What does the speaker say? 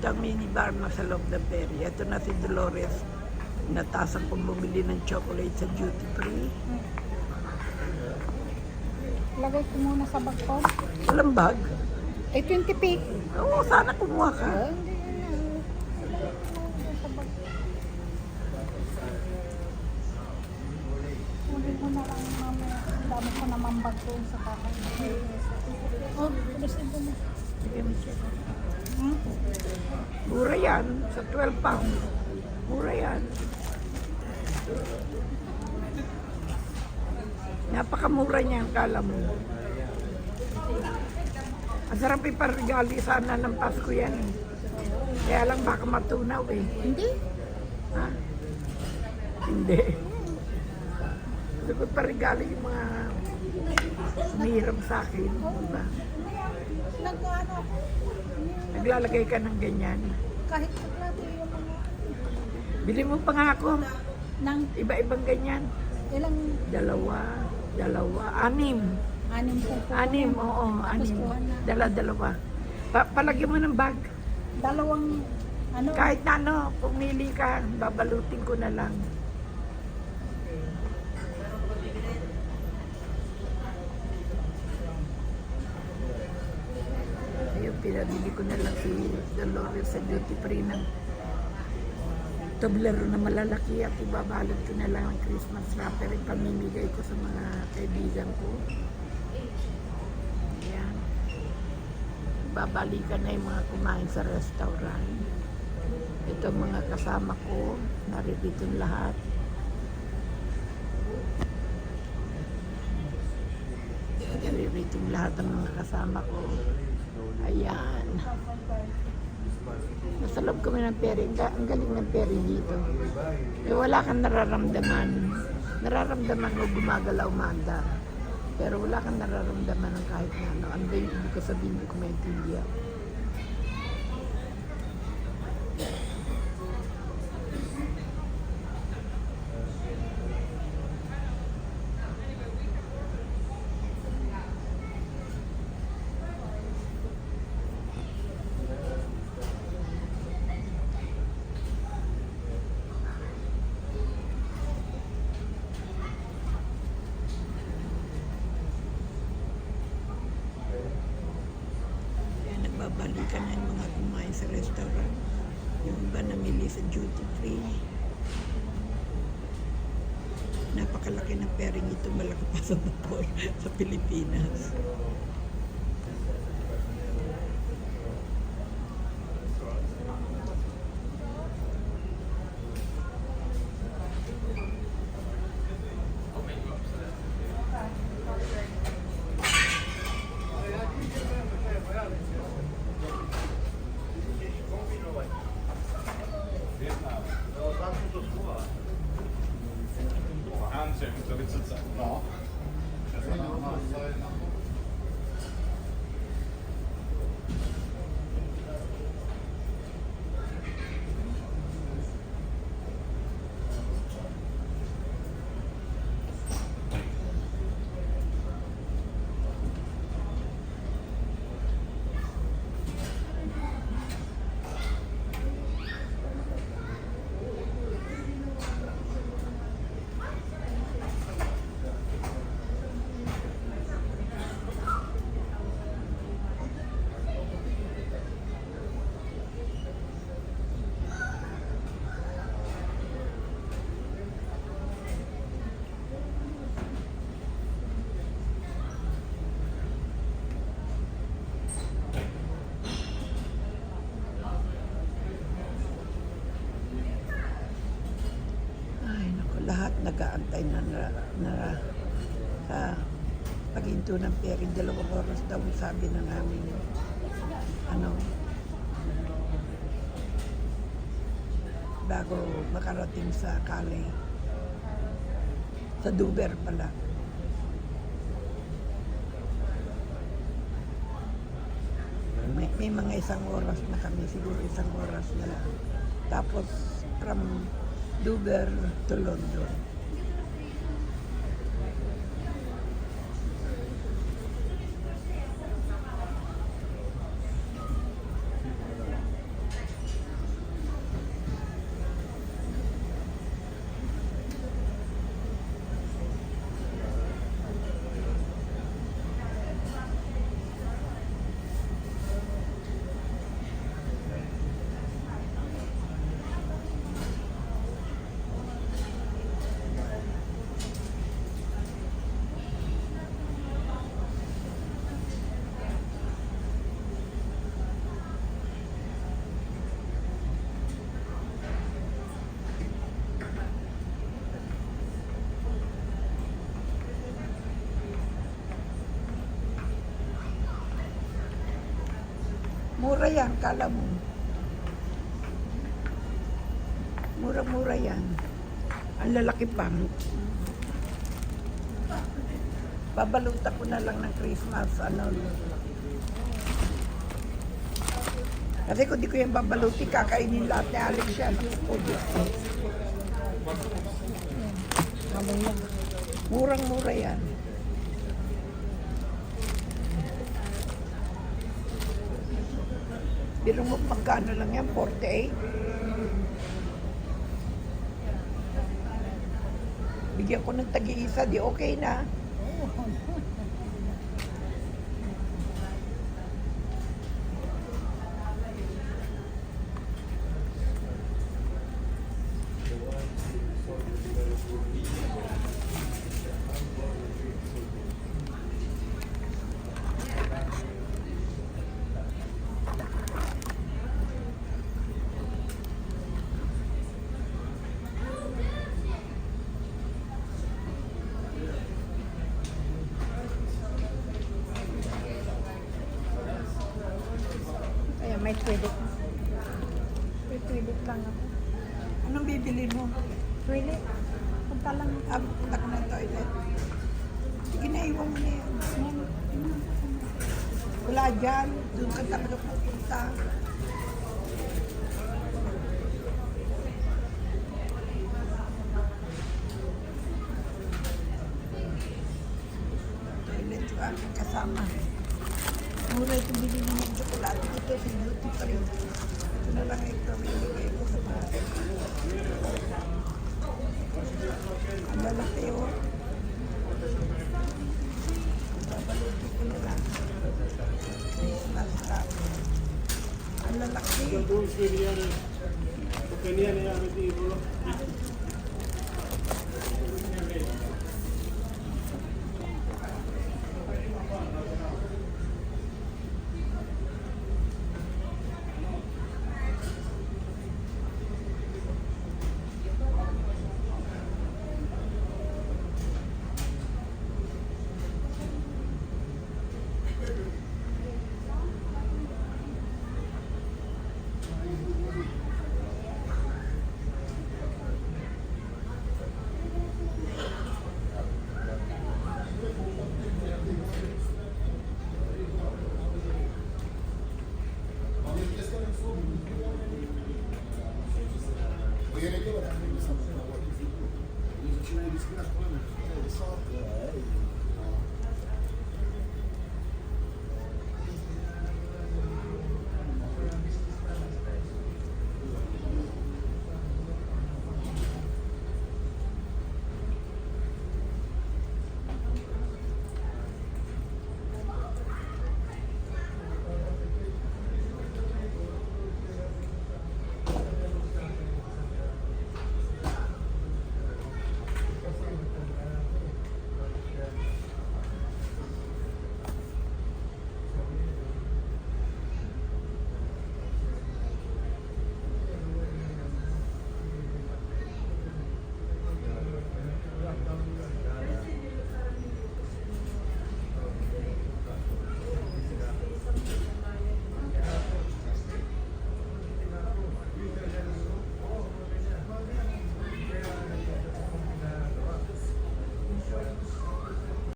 Ito ang minibar na sa loob ng ferry. Ito na si Dolores. Natasan kong bumili ng chocolate sa duty free. Lagay ko muna sa bag ko. Walang bag. Eh, 20p. Oo, sana kumuha ka. Hindi ko na lang mamaya. Ang dami ko naman bag ko sa kakay. Oh, presinto mo. Sige, Michelle. Mura yan. Sa 12 pounds. Mura yan. Napakamura niya, kala mo. Masarap iparigali sana ng Pasko yan. Kaya lang baka matunaw eh. Hindi. Ha? Hindi. Gusto ko parigali yung mga sumihiram sa akin. Diba? Nag-ano ako. Naglalagay ka ng ganyan. Kahit plato yung mga... Bili mo pa nga ako. Nang Iba-ibang ganyan. ilang... Dalawa, anim. 6 po. Anim, oo, anim. kuha na. Dalawa. Palagyan mo ng bag. Dalawang... Ano? Kahit na ano, pumili ka, babalutin ko na lang. Ayun, pinabili ko na lang si Dolores sa duty free ng toblero na malalaki at ibabalot ko na lang ang Christmas wrapper at pamimigay ko sa mga kaibigan ko. Ayan. Babalikan na yung mga kumain sa restaurant. Ito mga kasama ko, naririto lahat. Naririto lahat ang mga kasama ko. Ayan. Nasa loob kami ng ferry. Ang galing ng ferry dito. Eh, wala kang nararamdaman. Nararamdaman mo gumagalaw maanda. Pero wala kang nararamdaman ng kahit na ano. Ano ba yung ibig ko sabihin, hindi ko maintindihan. Babalikan na yung mga kumain sa restaurant. Yung iba namili sa duty free. Napakalaki ng pering ito. Malaki pa sa motor sa Pilipinas. No. Lahat nag-aantay na sa paghinto ng ferry. 2 oras daw sabi ng aming bago makarating sa Calais. Sa Dover pala. May mga 1 oras na kami, siguro 1 oras na lang. Tapos from Dover to London. Mura yan, kala mo. Mura-mura yan. Ang lalaki pa. Babaluta ko na lang ng Christmas, ano. Kasi kung di ko yung babaluti, kakainin lahat ni Alex yan. Oh, Diyos ko. Murang-mura yan. Pero mo magkano lang yan? 48? Bigyan ko ng tagi-isa, di okay na. Kaya may toilet. May toilet lang ako. Anong bibili mo? Toilet? Punta lang. Punta ko ng toilet. Sige na, iwan mo na yan. Wala dyan. Doon ka talaga pupunta. Toilet yung aking kasama. Mura ito bilhin ng tsokolate dito sa duty pa rin. Ito na lang ito. Binibigay ko sa mga. Ang lalaki oh. Babaluti ko na lang. Christmas wrap. Ang lalaki. We're gonna do it.